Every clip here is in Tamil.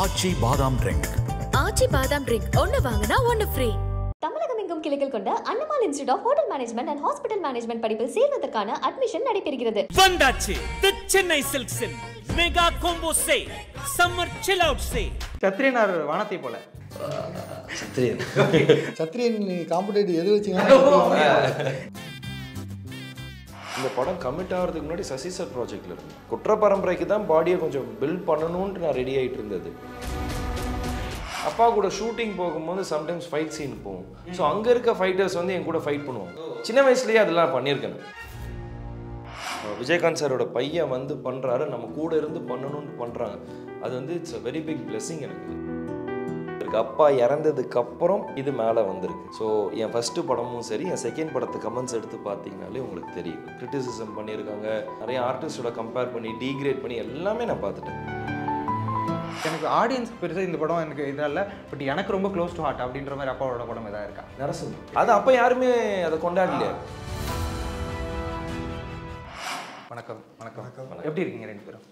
ஆச்சி பாதாம் ட்ரிங்க். ஆச்சி பாதாம் ட்ரிங்க் ஒன்னு வாங்குனா ஒன்னு ஃப்ரீ. தமிழகம் எங்கும் கிளைகள் கொண்ட Annamalai institute of hotel management and hospital management படிப்பில் சேர்வதற்கான அட்மிஷன் நடைபெறுகிறது. வந்தாச்சு தி சென்னை சில்க்ஸின் mega combo sale, summer chill out sale. சத்ரியனார் வானத்தை போல. சத்ரியன் காம்படேட்டிவ் எது வச்சுங்க? இந்த படம் கமிட் ஆகிறதுக்கு முன்னாடி சசி சார் ப்ராஜெக்டில் இருந்தேன். குற்ற பரம்பரைக்கு தான் பாடியை கொஞ்சம் பில்ட் பண்ணணுன்ட்டு நான் ரெடி ஆகிட்டு இருந்தது. அப்பா கூட ஷூட்டிங் போகும்போது சம்டைம்ஸ் ஃபைட் சீன் போகும். ஸோ அங்கே இருக்க ஃபைட்டர்ஸ் வந்து என் கூட ஃபைட் பண்ணுவாங்க. சின்ன வயசுலேயே அதெல்லாம் பண்ணியிருக்கேன். விஜயகாந்த் சாரோட பையன் வந்து பண்ணுறாரு, நம்ம கூட இருந்து பண்ணணும்னு பண்ணுறாங்க. அது வந்து it's a very big blessing எனக்கு. அப்பா இறந்ததுக்கு அப்புறம் இது மேலே வந்திருக்கு. ஸோ என் ஃபஸ்ட்டு படமும் சரி, என் செகண்ட் படத்தை கமெண்ட்ஸ் எடுத்து பார்த்தீங்கனாலே உங்களுக்கு தெரியும். கிரிட்டிசிசம் பண்ணியிருக்காங்க, நிறைய ஆர்டிஸ்டோட கம்பேர் பண்ணி டீக்ரேட் பண்ணி எல்லாமே நான் பார்த்துட்டேன். எனக்கு ஆடியன்ஸ் பெருசாக இந்த படம் எனக்கு இதில், பட் எனக்கு ரொம்ப க்ளோஸ் டு ஹார்ட் அப்படின்ற மாதிரி அப்பாவோட படம் எதாவது இருக்கா? நரசிம்ம அது அப்போ யாருமே அதை கொண்டாடலையே. வணக்கம். வணக்கம். எப்படி இருக்கீங்க ரெண்டு பேரும்?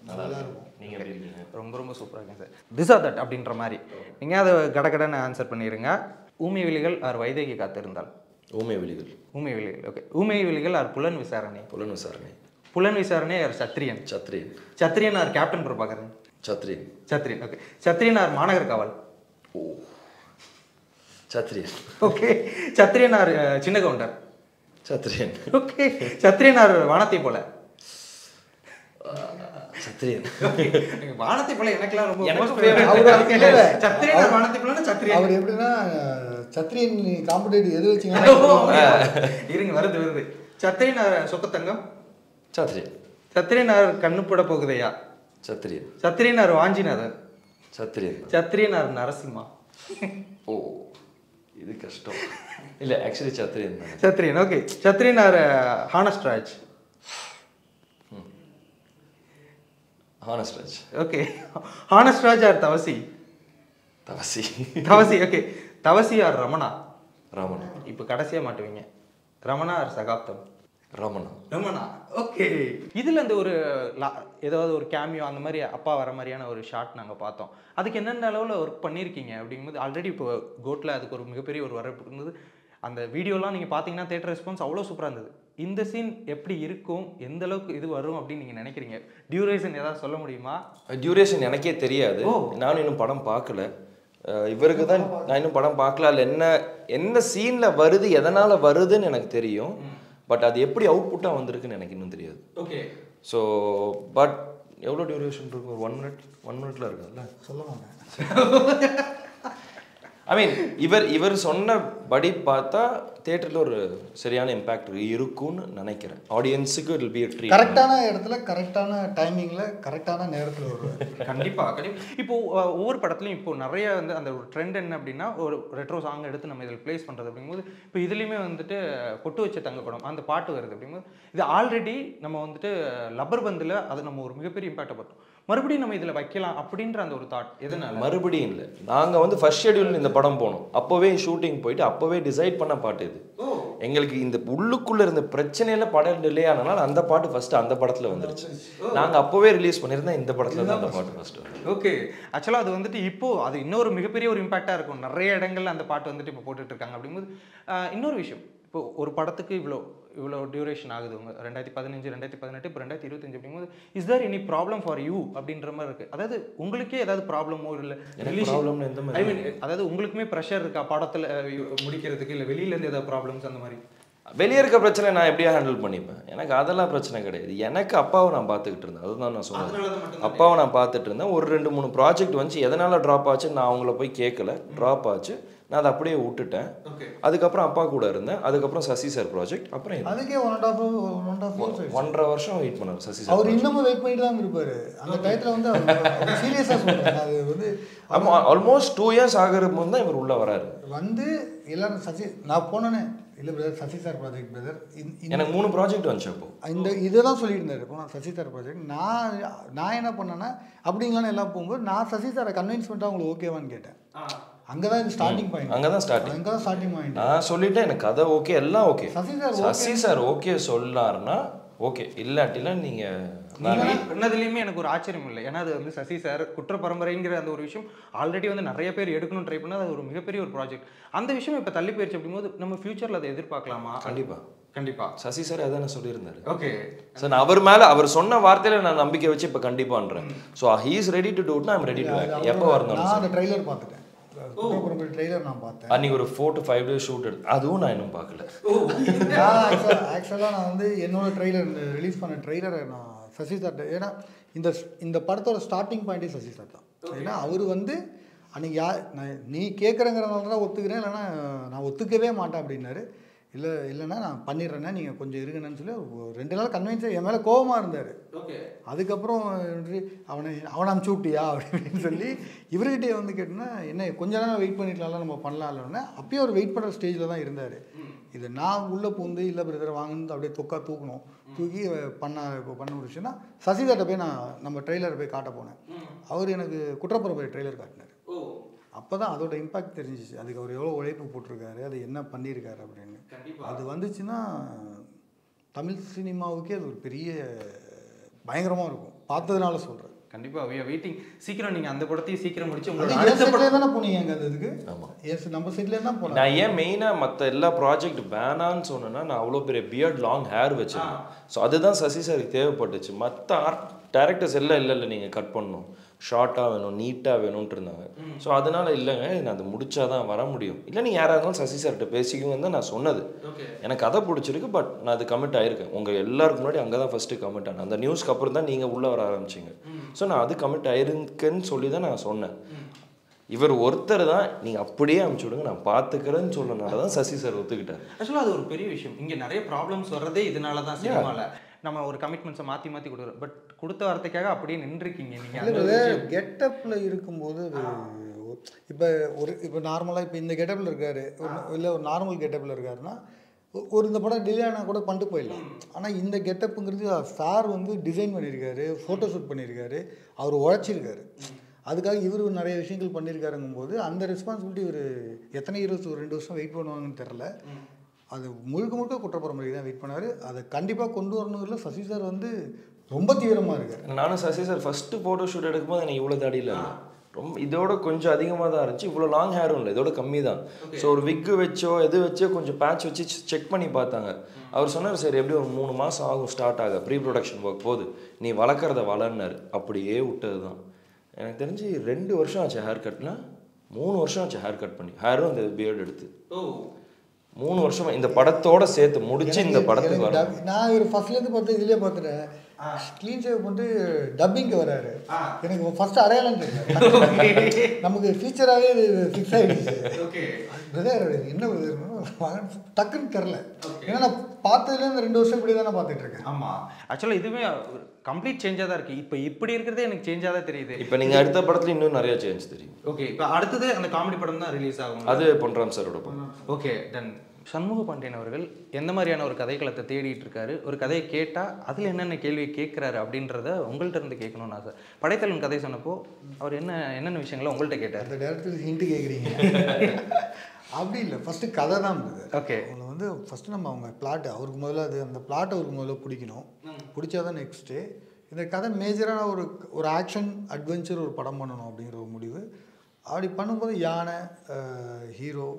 நீங்கள் எப்படி இருக்கீங்க? ரொம்ப ரொம்ப சூப்பராக இருக்கேன் சார். திஸ் ஆர் தட் அப்படின்ற மாதிரி நீங்கள் அதை கடகடன்னு ஆன்சர் பண்ணிடுங்க. ஊமை விழிகள் ஆர் வைதேகி காத்திருந்தால்? ஊமை விழிகள். ஊமை விழிகள். ஓகே. ஊமை விழிகள் ஆர் புலன் விசாரணை? புலன் விசாரணை. புலன் விசாரணை R Sathriyan? Sathriyan. Chatriyan R captain Prabhakaran? Sathriyan. Sathriyan. Okay. Chatriyan R மாநகர் காவல்? ஓ, சத்ரியன். ஓகே. சத்ரியன் ஆர் சின்ன counter? Sathriyan. Okay. Chatriyan R வானத்தை போல? சத்ரியன். வானத்தை போல எனக்குலாம் ரொம்ப சத்ரியன் வானத்தை போல. சத்ரியன் அவர் எப்படின்னா சத்ரியன் காம்படேட்டிவ் எது வச்சுங்க? இருங்க, வருது. Chatriyan or Chokkathangam? Chatriyan. Chatriyan or Kannupada Poguthaiya? Chatriyan. Chatriyan or Vanchinathan? Chatriyan. Chatriyan or Narasimha? ஓ, இது கஷ்டம். இல்லை, ஆக்சுவலி சத்ரியன் தான். Chatriyan. Okay. Chatriyan or Honest Raj? Honest Raj. Okay. Honest Raj or Thavasi? Thavasi. Thavasi. Okay. Thavasi R Ramana? Ramana. இப்போ கடைசியாக மாட்டுவீங்க. ரமணா ஆர் சகாப்தம்? ரமணா. ரமணா. ஓகே. இதில் அந்த ஒரு ஏதாவது ஒரு கேமியோ அந்த மாதிரி அப்பா வர மாதிரியான ஒரு ஷாட் நாங்கள் பார்த்தோம். அதுக்கு என்னென்ன அளவில் ஒர்க் பண்ணியிருக்கீங்க அப்படிங்கும்போது ஆல்ரெடி இப்போ கோட்டில் அதுக்கு ஒரு மிகப்பெரிய ஒரு வரப்பு இருந்தது. அந்த வீடியோலாம் நீங்கள் பார்த்தீங்கன்னா தேட்டர் ரெஸ்பான்ஸ் அவ்வளோ சூப்பராக இருந்தது. இந்த சீன் எப்படி இருக்கும், எந்த அளவுக்கு இது வரும் அப்படின்னு நீங்கள் நினைக்கிறீங்க? டியூரேஷன் ஏதாவது சொல்ல முடியுமா? டியூரேஷன் எனக்கே தெரியாது. நானும் இன்னும் படம் பார்க்கல. இவருக்கு தான் நான் இன்னும் படம் பார்க்கல. அதில் என்ன சீனில் வருது, எதனால் வருதுன்னு எனக்கு தெரியும். பட் அது எப்படி அவுட்புட்டாக வந்திருக்குன்னு எனக்கு இன்னும் தெரியாது. ஓகே. ஸோ பட் எவ்வளோ டியூரேஷன் இருக்கும்? ஒரு 1 மினிட்ல இருக்குதுல்ல? சொல்ல மாட்டேன். ஐ மீன் இவர் சொன்னபடி பார்த்தா தேட்டரில் ஒரு சரியான இம்பேக்ட் இருக்கும்னு நினைக்கிறேன். ஆடியன்ஸுக்கு it will be a treat. கரெக்டான இடத்துல கரெக்டான டைமிங்கில் கரெக்டான நேரத்தில் வருவார். கண்டிப்பாக. இப்போ ஒவ்வொரு படத்துலையும் இப்போ நிறைய வந்து அந்த ஒரு ட்ரெண்ட் என்ன அப்படின்னா, ஒரு ரெட்ரோ சாங் எடுத்து நம்ம இதில் ப்ளேஸ் பண்ணுறது அப்படிங்கும்போது, இப்போ இதுலேயுமே வந்துட்டு பொட்டு வச்ச தங்க படம் அந்த பாட்டு வருது அப்படிங்கும்போது, இது ஆல்ரெடி நம்ம வந்துட்டு லப்பர் பந்தில் அது நம்ம ஒரு மிகப்பெரிய இம்பேக்டை பார்த்தோம். மறுபடியும் நம்ம இதில் வைக்கலாம் அப்படின்ற அந்த ஒரு தாட் எதனால? மறுபடியும் இல்லை, நாங்கள் வந்து ஃபர்ஸ்ட் ஷெட்யூல் இந்த படம் போனோம். அப்போவே ஷூட்டிங் போயிட்டு அப்போவே டிசைட் பண்ண பாட்டு இது. எங்களுக்கு இந்த உள்ளுக்குள்ளே இருந்த பிரச்சனையில படம் டிலே ஆனாலும் அந்த பாட்டு ஃபர்ஸ்ட் அந்த படத்தில் வந்துருச்சு. நாங்கள் அப்போவே ரிலீஸ் பண்ணியிருந்தோம். இந்த படத்தில் தான் அந்த பாட்டு ஃபர்ஸ்ட். ஓகே. ஆக்சுவலாக அது வந்துட்டு இப்போ அது இன்னொரு மிகப்பெரிய ஒரு இம்பாக்டாக இருக்கும். நிறைய இடங்கள்ல அந்த பாட்டு வந்துட்டு இப்போ போட்டுட்டு இருக்காங்க அப்படிங்கும்போது இன்னொரு விஷயம், இப்போ ஒரு படத்துக்கு இவ்வளோ டியூரேஷன் ஆகுது. உங்கள் 2015, 2018, இப்போ 2025 அப்படிங்கும்போது is there any problem for you அப்படின்ற மாதிரி இருக்குது? அதாவது உங்களுக்கே ஏதாவது ப்ராப்ளமோ இல்லை ப்ராப்ளம் எந்த மாதிரி? ஐ மீன் அதாவது உங்களுக்குமே ப்ரெஷர் இருக்கா படத்தில் முடிக்கிறதுக்கு, இல்லை வெளியிலேருந்து ஏதாவது ப்ராப்ளம்ஸ் அந்த மாதிரி? வெளியே இருக்க பிரச்சனை நான் எப்படியா ஹேண்டில் பண்ணிப்பேன். எனக்கு அதெல்லாம் பிரச்சனை கிடையாது. எனக்கு அப்பாவை நான் பார்த்துக்கிட்டு இருந்தேன். அதுதான் நான் சொன்னேன். அப்பாவை நான் பார்த்துட்டு இருந்தேன். ஒரு 2-3 ப்ராஜெக்ட் வந்துச்சு. எதனால் ட்ராப் ஆச்சு நான் அவங்கள போய் கேட்கல. ட்ராப் ஆச்சு, நான் அதை அப்படியே விட்டுட்டேன். அதுக்கப்புறம் அப்பா கூட இருந்தேன். அதுக்கப்புறம் சசி சார் ப்ராஜெக்ட். அப்புறம் அதுக்கே 1.5 வருஷம் வெயிட் பண்ணார் சசி சார். அவர் இன்னமும் வெயிட் பண்ணிட்டு தான் இருப்பாரு. அந்த டயத்தில் வந்து சீரியஸாக சொல்கிறேன். அது வந்து ஆல்மோஸ்ட் 2 இயர்ஸ் ஆகிற போது தான் இவர் உள்ளே வராரு. வந்து எல்லாரும் சசி நான் போனேனே இல்லை brother, Sasi sir project brother. எனக்கு 3 ப்ராஜெக்ட் வந்துச்சு. அப்போ இதை தான் சொல்லியிருந்தாரு. இப்போ நான் சசி சார் ப்ராஜெக்ட் நான் என்ன பண்ணேன்னா அப்படிங்களான்னு எல்லாம் போகும்போது நான் சசி சாரை கன்வின்ஸ் பண்ணிட்டு அவங்களுக்கு ஓகேவான்னு கேட்டேன். அங்கே தான் இது ஸ்டார்டிங் பாயிண்ட். அங்கே தான் ஸ்டார்டிங் பாயிண்ட். நான் சொல்லிட்டேன் எனக்கு கதை ஓகே, எல்லாம் ஓகே. சசி சார் ஓகே சொல்லாருன்னா ஓகே, இல்லாட்டிலாம் நீங்கள் பண்ணதுலேயுமே எனக்கு ஒரு ஆச்சரியம் இல்லை. ஏன்னா அது வந்து சசி சார் குற்ற பரம்பரைங்கிற அந்த ஒரு விஷயம் ஆல்ரெடி வந்து நிறைய பேர் எடுக்கணும் ட்ரை பண்ணால் அது ஒரு மிகப்பெரிய ஒரு ப்ராஜெக்ட். அந்த விஷயம் இப்போ தள்ளி போயிடுச்சு அப்படிங்கும்போது நம்ம ஃபியூச்சரில் அதை எதிர்பார்க்கலாமா? கண்டிப்பா சசி சார் அதான் சொல்லியிருந்தாரு. ஓகே சார் நான் அவர் மேலே அவர் சொன்ன வார்த்தையில நான் நம்பிக்கை வச்சு இப்போ கண்டிப்பான்றேன். So he is ready to do it, I am ready to act. எப்போ வரணும்? நான் அந்த ட்ரெய்லர் பார்த்துட்டேன். ட்ரெய்லர் நான் பார்த்தேன். அன்னைக்கு ஒரு 4 to 5 days ஷூட் எடுத்து அதுவும் நான் இன்னும் பார்க்கல. ஆக்சுவலாக நான் வந்து என்னோட ட்ரெய்லர் ரிலீஸ் பண்ண ட்ரெய்லரை நான் சசி சார்ட்ட, ஏன்னா இந்த படத்தோட ஸ்டார்டிங் பாயிண்டே சசி சார் தான். ஏன்னா அவர் வந்து அன்றைக்கி நீ கேட்குறங்கிறனால தான் ஒத்துக்கிறேன், இல்லைன்னா நான் ஒத்துக்கவே மாட்டேன் அப்படின்னாரு. இல்லைன்னா நான் பண்ணிடுறேன்னா நீங்கள் கொஞ்சம் இருக்குன்னு சொல்லி 2 நாள் கன்வின்ஸாக என் மேலே கோபமாக இருந்தார். அதுக்கப்புறம் அவனை அனுப்பிச்சி விட்டியா அப்படின்னு சொல்லி இவர்கிட்டே வந்து கேட்டோன்னா என்ன கொஞ்ச நேரம் வெயிட் பண்ணிக்கலாம்ல, நம்ம பண்ணலாம் இல்லைன்னா அப்பயும் அவர் வெயிட் பண்ணுற ஸ்டேஜில் தான் இருந்தார். இது நான் உள்ளே பூந்து இல்லை பிரதர் வாங்கன்னு அப்படியே தூக்கணும், தூக்கி இப்போ பண்ண முடிச்சுன்னா சசிதாட்ட போய் நான் நம்ம ட்ரெய்லரை போய் காட்ட போனேன். அவர் எனக்கு குற்றப்பரம்பரை ட்ரெய்லர் காட்டினார். அப்போ தான் அதோட இம்பாக்ட் தெரிஞ்சிச்சு. அதுக்கு அவர் எவ்வளோ உழைப்பு போட்டிருக்காரு, அது என்ன பண்ணியிருக்காரு அப்படின்னு. அது வந்துச்சுன்னா தமிழ் சினிமாவுக்கே அது ஒரு பெரிய பயங்கரமாக இருக்கும். பார்த்ததுனால சொல்கிறேன். கண்டிப்பாக வி ஆர் வெயிட்டிங். சீக்கிரம் நீங்கள் அந்த படத்தையும் சீக்கிரம் முடிச்சு உங்களோட தானே போனீங்க அங்கே அதுக்கு. ஆமாம், எஸ் நம்ம சைட்லேயே தான் போனேன். நான் ஏன் மெயினாக மற்ற எல்லா ப்ராஜெக்ட் வேணான்னு சொன்னேன்னா, நான் அவ்வளோ பெரிய பியர்ட் லாங் ஹேர் வச்சுருந்தேன். ஸோ அதுதான் சசி சாருக்கு தேவைப்பட்டுச்சு. மற்ற டேரக்டர்ஸ் எல்லாம் இல்லை நீங்கள் கட் பண்ணணும், ஷார்ட்டாக வேணும், நீட்டாக வேணும்ன்ட்டு இருந்தாங்க. ஸோ அதனால இல்லைங்க நான் அதை முடிச்சாதான் வர முடியும், இல்லை நீ யாராக இருந்தாலும் சசி சார்கிட்ட பேசிக்குவேன் தான் நான் சொன்னது. எனக்கு கதை பிடிச்சிருக்கு, பட் நான் அது கமிட் ஆகிருக்கேன். உங்கள் எல்லாருக்கும் முன்னாடி அங்கே தான் ஃபஸ்ட்டு கமிட் ஆனேன். அந்த நியூஸ்க்கு அப்புறம் தான் நீங்கள் உள்ளே வர ஆரம்பிச்சிங்க. ஸோ நான் அது கமிட் ஆயிருக்கேன்னு சொல்லி தான் நான் சொன்னேன். இவர் ஒருத்தர் தான் நீங்கள் அப்படியே அனுப்பிச்சி விடுங்க நான் பார்த்துக்கிறேன்னு சொன்னனால தான் சசி சார் ஒத்துக்கிட்டார். ஆக்சுவலாக அது ஒரு பெரிய விஷயம். இங்கே நிறைய ப்ராப்ளம்ஸ் வர்றதே இதனால தான். சினிமாவில் நம்ம ஒரு கமிட்மெண்ட்ஸை மாற்றி கொடுக்குறோம், பட் கொடுத்த வார்த்தைக்காக அப்படியே நின்றுருக்கீங்க நீங்கள். கெட்டப்பில் இருக்கும்போது இப்போ நார்மலாக இப்போ இந்த கெட்டப்பில் இருக்காரு, இல்லை ஒரு நார்மல் கெட்டப்பில் இருக்காருன்னா இந்த படம் டிலே ஆனால் கூட பண்ணிட்டு போயிடலாம். ஆனால் இந்த கெட்டப்புங்கிறது சார் வந்து டிசைன் பண்ணியிருக்காரு, ஃபோட்டோ ஷூட் பண்ணியிருக்காரு, அவர் உழைச்சிருக்காரு. அதுக்காக இவர் நிறைய விஷயங்கள் பண்ணியிருக்காருங்கும்போது அந்த ரெஸ்பான்சிபிலிட்டி இவர் எத்தனை 2 வருஷம் வெயிட் பண்ணுவாங்கன்னு தெரில. அது முழுக்க குற்றப்பரம்பரைக்கு தான் வெயிட் பண்ணார். அதை கண்டிப்பாக கொண்டு வரணுங்கிறதுல சசி சார் வந்து ரொம்ப தீவிரமாக இருக்கார். நானும் Sasi sir first photo shoot எடுக்கும்போது எனக்கு இவ்வளோ தாடி இல்லை, ரொம்ப இதோட கொஞ்சம் அதிகமாக தான் இருந்துச்சு. இவ்வளோ லாங் ஹேரும் இல்லை, இதோட கம்மி தான். ஸோ ஒரு விக்கு வச்சோ எது வச்சோ கொஞ்சம் பேட்ச் வச்சு செக் பண்ணி பார்த்தாங்க. அவர் சொன்னார் சரி எப்படி ஒரு 3 மாதம் ஆகும் ஸ்டார்ட் ஆக, ப்ரீ ப்ரொடக்ஷன் ஒர்க் போது, நீ வளர்க்குறத வளர்னார். அப்படியே விட்டது தான். எனக்கு தெரிஞ்சு 2 வருஷம் ஆச்சு ஹேர் கட்னா, 3 வருஷம் ஆச்சு ஹேர் கட் பண்ணி, ஹேரும் இந்த பியர்டு எடுத்து 3 வருஷமா இந்த படத்தோட சேர்த்து முடிச்சு இந்த படத்துக்கு வர. நான் ஒரு ஃபர்ஸ்ட்லேருந்து பார்த்து இதுலேயே பார்த்துட்டேன். க்ளீன் ஷேவ் பண்ணிட்டு டப்பிங்க்கு வராரு. எனக்கு ஃபர்ஸ்ட் அடையாளம் தெரியல, நமக்கு ஃபீச்சராகவே இது ஃபிக்ஸ் ஆகிடுச்சு. பிரதர் என்ன டக்குன்னு தெரில, ஏன்னா நான் பார்த்ததுலேருந்து 2 வருஷம் இப்படி தானே பார்த்துட்டு இருக்கேன். ஆமாம், ஆக்சுவலாக இதுவுமே கம்ப்ளீட் சேஞ்சாக தான் இருக்குது. இப்போ இப்படி இருக்கிறதே எனக்கு சேஞ்சாக தான் தெரியுது. இப்போ நீங்கள் அடுத்த படத்தில் இன்னும் நிறைய சேஞ்ச் தெரியும். ஓகே, இப்போ அடுத்தது அந்த காமெடி படம் தான் ரிலீஸ் ஆகும், அது பொன்ராம் சாரோட படம். Okay done. சண்முக பாண்டியன் அவர்கள் எந்த மாதிரியான ஒரு கதைக்களத்தை தேடிட்டு இருக்காரு, ஒரு கதையை கேட்டால் அதில் என்னென்ன கேள்வி கேட்குறாரு அப்படின்றத உங்கள்கிட்ட இருந்து கேட்கணும்னு ஆசை. படைத்தலைவன் கதை சொன்னப்போ அவர் என்னென்ன விஷயங்களை உங்கள்கிட்ட கேட்டார்? அந்த டேரக்டர் ஹிண்ட் கேட்குறீங்க அப்படி இல்லை, ஃபஸ்ட்டு கதை தான் இருந்தது. ஓகே, அவங்களை வந்து ஃபஸ்ட்டு நம்ம அவங்க பிளாட் அவருக்கு முதல்ல அந்த பிளாட்டை அவருக்கு முதல்ல பிடிக்கணும். பிடிச்சாதான் நெக்ஸ்ட்டு இந்த கதை மேஜரான ஒரு ஆக்ஷன் அட்வென்ச்சர் ஒரு படம் பண்ணணும் அப்படிங்கிற ஒரு முடிவு. அப்படி பண்ணும்போது யானை ஹீரோ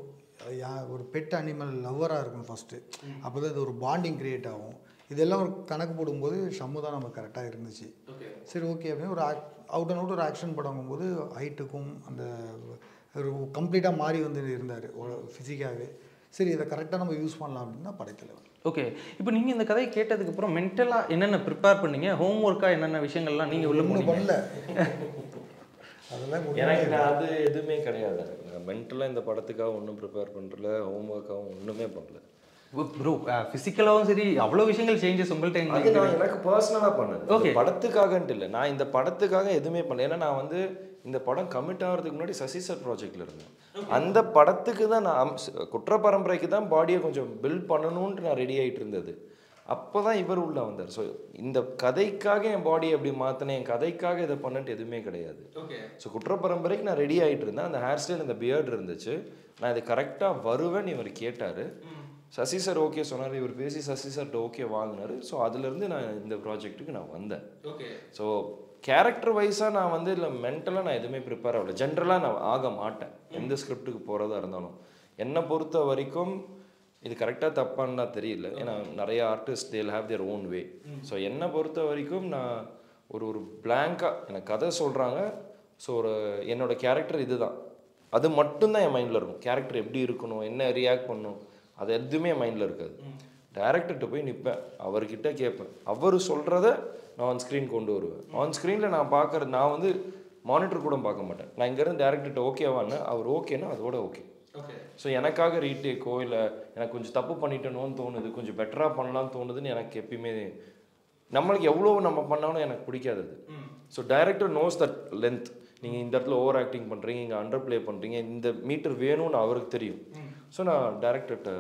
ஒரு பெட் அனிமல் லவ்வராக இருக்கணும் ஃபஸ்ட்டு. அப்போ தான் இது ஒரு பாண்டிங் க்ரியேட் ஆகும். இதெல்லாம் ஒரு கணக்கு போடும்போது ஷம்மு தான் நமக்கு கரெக்டாக இருந்துச்சு. சரி ஓகே அப்படின்னு ஒரு அவுட் அண்ட் அவுட் ஒரு ஆக்ஷன் படங்கும்போது ஹைட்டுக்கும் அந்த ஒரு கம்ப்ளீட்டாக மாறி வந்து இருந்தார் ஃபிசிக்காகவே. சரி இதை கரெக்டாக நம்ம யூஸ் பண்ணலாம் அப்படின்னா படைத்தலைவன். ஓகே, இப்போ நீங்கள் இந்த கதையை கேட்டதுக்கப்புறம் மென்டலாக என்னென்ன ப்ரிப்பேர் பண்ணீங்க, ஹோம் ஒர்க்காக என்னென்ன விஷயங்கள்லாம் நீங்கள் உள்ள பண்ணல? அதெல்லாம் எனக்கு அது எதுவுமே கிடையாது. மென்டலாக இந்த படத்துக்காக ஒன்றும் ப்ரிப்பேர் பண்ணுறல, ஹோம் ஒர்க்காகவும் ஒன்றுமே பண்ணல. ப்ரோ ஃபிசிக்கலாகவும் சரி அவ்வளோ விஷயங்கள் சேஞ்சஸ் உங்கள்கிட்ட. அது நான் எனக்கு பர்சனலாக பண்ணேன். ஓகே, படத்துக்காகன்ட்டு இல்லை, நான் இந்த படத்துக்காக எதுவுமே பண்ணல. ஏன்னா நான் வந்து இந்த படம் கமிட் ஆகிறதுக்கு முன்னாடி சசி சார் ப்ராஜெக்டில் இருந்தேன். அந்த படத்துக்கு தான் நான் குற்ற பரம்பரைக்கு தான் பாடியை கொஞ்சம் பில்ட் பண்ணணுன்ட்டு நான் ரெடி ஆகிட்டு இருந்தது. அப்போ தான் இவர் உள்ளே வந்தார். ஸோ இந்த கதைக்காக என் பாடியை எப்படி மாற்றினேன், என் கதைக்காக இதை பண்ணிட்டு எதுவுமே கிடையாது. ஸோ குற்ற பரம்பரைக்கு நான் ரெடி ஆகிட்டு இருந்தேன். அந்த ஹேர் ஸ்டைல், அந்த பியர்டு இருந்துச்சு. நான் இது கரெக்டாக வருவேன்னு இவர் கேட்டார். சசி சார் ஓகே சொன்னார், இவர் பேசி சசி சார்கிட்ட ஓகே வாங்கினார். ஸோ அதுலேருந்து நான் இந்த ப்ராஜெக்ட்டுக்கு நான் வந்தேன். ஓகே. ஸோ கேரக்டர் வைஸாக நான் வந்து இல்லை மென்டலாக நான் எதுவுமே ப்ரிப்பேர் ஆகலை. ஜென்ரலாக நான் ஆக மாட்டேன் எந்த ஸ்கிரிப்டுக்கு போகிறதா இருந்தாலும். என்னை பொறுத்த வரைக்கும் இது கரெக்டாக தப்பான்னு தெரியல, ஏன்னா நிறைய ஆர்டிஸ்ட் தேல் have their own way. So என்னை பொறுத்த வரைக்கும் நான் ஒரு பிளாங்காக எனக்கு கதை சொல்கிறாங்க, ஸோ என்னோட கேரக்டர் இதுதான், அது மட்டும்தான் என் மைண்டில் இருக்கும். கேரக்டர் எப்படி இருக்கணும், என்ன ரியாக்ட் பண்ணணும், அது எதுவுமே என் மைண்டில் இருக்காது. டைரக்டர்கிட்ட போய் நிற்பேன், அவர்கிட்ட கேட்பேன், அவர் சொல்கிறத நான் ஆன் ஸ்க்ரீன் கொண்டு வருவேன். ஆன் ஸ்க்ரீனில் நான் பார்க்குறது, நான் வந்து மானிட்டர் கூட பார்க்க மாட்டேன். நான் இங்கேருந்து டேரக்டர்கிட்ட ஓகேவான்னு, அவர் ஓகேன்னா அதோட ஓகே. ஸோ எனக்காக ரீடேக்கோ இல்லை எனக்கு கொஞ்சம் தப்பு பண்ணிட்டேனோன்னு தோணுது, கொஞ்சம் பெட்டராக பண்ணலான்னு தோணுதுன்னு எனக்கு எப்பயுமே, நம்மளுக்கு எவ்வளோ நம்ம பண்ணாலும் எனக்கு பிடிக்காது அது. So director knows that length, நீங்கள் இந்த இடத்துல ஓவர் ஆக்டிங் பண்ணுறீங்க, இங்கே அண்டர் ப்ளே பண்ணுறீங்க, இந்த மீட்டர் வேணும்னு அவருக்கு தெரியும். ஸோ நான் டைரக்டர்கிட்ட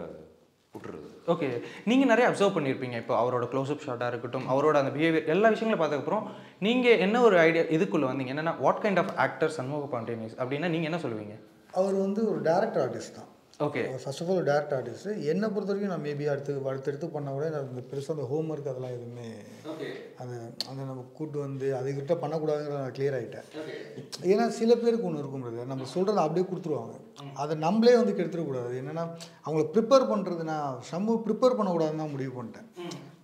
விட்டுறது. ஓகே. நீங்கள் நிறைய அப்சர்வ் பண்ணியிருப்பீங்க, இப்போ அவரோட க்ளோஸ்அப் ஷாட்டாக இருக்கட்டும், அவரோட அந்த பிஹேவியர் எல்லா விஷயங்களும் பார்த்ததுக்கப்புறம் நீங்கள் என்ன ஒரு ஐடியா இதுக்குள்ளே வந்தீங்க, என்னென்னா what kind of actor Shanmuga Pandian is அப்படின்னா நீங்கள் என்ன சொல்லுவீங்க? அவர் வந்து ஒரு டேரக்டர் ஆர்டிஸ்ட் தான். ஓகே. ஃபர்ஸ்ட் ஆஃப் ஆல் ஒரு டேரக்டர் ஆர்டிஸ்ட். என்னை பொறுத்த வரைக்கும் நான் மேபி அடுத்தடுத்து பண்ணால் கூட எனக்கு பெருசாக அந்த ஹோம் ஒர்க் அதெல்லாம் எதுவுமே அதை நம்ம கூட்டு வந்து அதுக்கிட்ட பண்ணக்கூடாதுங்கிற நான் கிளியர் ஆகிட்டேன். ஏன்னா சில பேருக்கு ஒன்று இருக்கும்ன்றது, நம்ம சொல்கிறத அப்படியே கொடுத்துருவாங்க, அதை நம்மளே வந்து கெடுத்துடக்கூடாது. என்னென்னா அவங்கள ப்ரிப்பேர் பண்ணுறது, நான் ப்ரிப்பேர் பண்ணக்கூடாதுன்னு தான் முடிவு பண்ணிட்டேன்.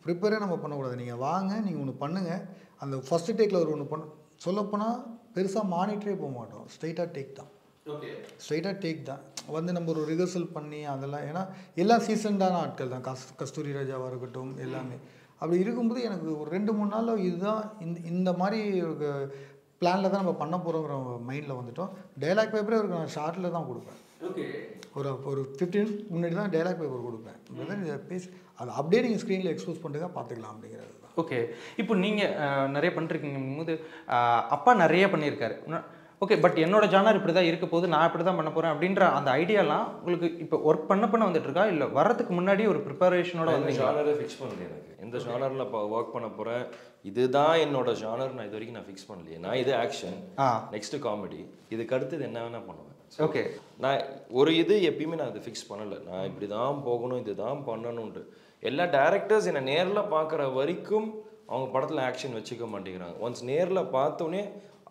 ப்ரிப்பேரே நம்ம பண்ணக்கூடாது. நீங்கள் வாங்க, நீங்கள் ஒன்று பண்ணுங்கள், அந்த ஃபஸ்ட்டு டேக்கில் ஒரு ஒன்று சொல்லப்போனால் பெருசாக மானிட்டரே போக மாட்டோம், ஸ்ட்ரைட்டாக டேக் தான். ஸ்ட்ரைட்டாக டேக் தான் வந்து நம்ம ஒரு ரிஹர்சல் பண்ணி அதெல்லாம், ஏன்னா எல்லாம் சீசன்டான ஆட்கள் தான், கஸ்தூரி ராஜாவாக இருக்கட்டும் எல்லாமே. அப்படி இருக்கும்போது எனக்கு ஒரு 2-3 நாளில் இதுதான் இந்த மாதிரி பிளானில் தான் நம்ம பண்ண போகிறோங்கிற மைண்டில் வந்துட்டோம். டைலாக் பேப்பரே அவருக்கு நான் ஷார்ட்டில் தான் கொடுப்பேன். ஒரு 15 minutes முன்னாடி தான் டைலாக் பேப்பர் கொடுப்பேன். இதை பேசி அதை அப்படியே நீங்கள் ஸ்க்ரீனில் எக்ஸ்போஸ் பண்ணுங்க, பார்த்துக்கலாம் அப்படிங்கிறது தான். ஓகே. இப்போ நீங்கள் நிறைய பண்ணிருக்கீங்க போது அப்பா நிறைய பண்ணியிருக்காரு. ஓகே, பட் என்னோட ஜானர் இப்படி தான் இருக்க போது, நான் இப்படி தான் பண்ண போகிறேன் அப்படின்ற அந்த ஐடியாலாம் உங்களுக்கு இப்போ ஒர்க் பண்ண வந்துட்டு இருக்கா, இல்லை வர்றதுக்கு முன்னாடி ஒரு ப்ரிப்பரேஷனோட வந்து ஜானரே ஃபிக்ஸ் பண்ணல. எனக்கு எந்த ஜானரில் இப்போ ஒர்க் பண்ண போகிறேன், இதுதான் என்னோட ஜானர், நான் இது வரைக்கும் நான் ஃபிக்ஸ் பண்ணலையே. நான் இது ஆக்ஷன், நெக்ஸ்ட்டு காமெடி, இதுக்கு அடுத்தது என்ன வேணால் பண்ணுவேன். ஓகே. நான் ஒரு இது எப்பயுமே நான் இது ஃபிக்ஸ் பண்ணலை, நான் இப்படி தான் போகணும், இது தான் பண்ணணுன்ட்டு. எல்லா டேரக்டர்ஸ் என்னை நேரில் பார்க்குற வரைக்கும் அவங்க படத்தில் ஆக்ஷன் வச்சுக்க மாட்டேங்கிறாங்க. ஒன்ஸ் நேரில் பார்த்தோன்னே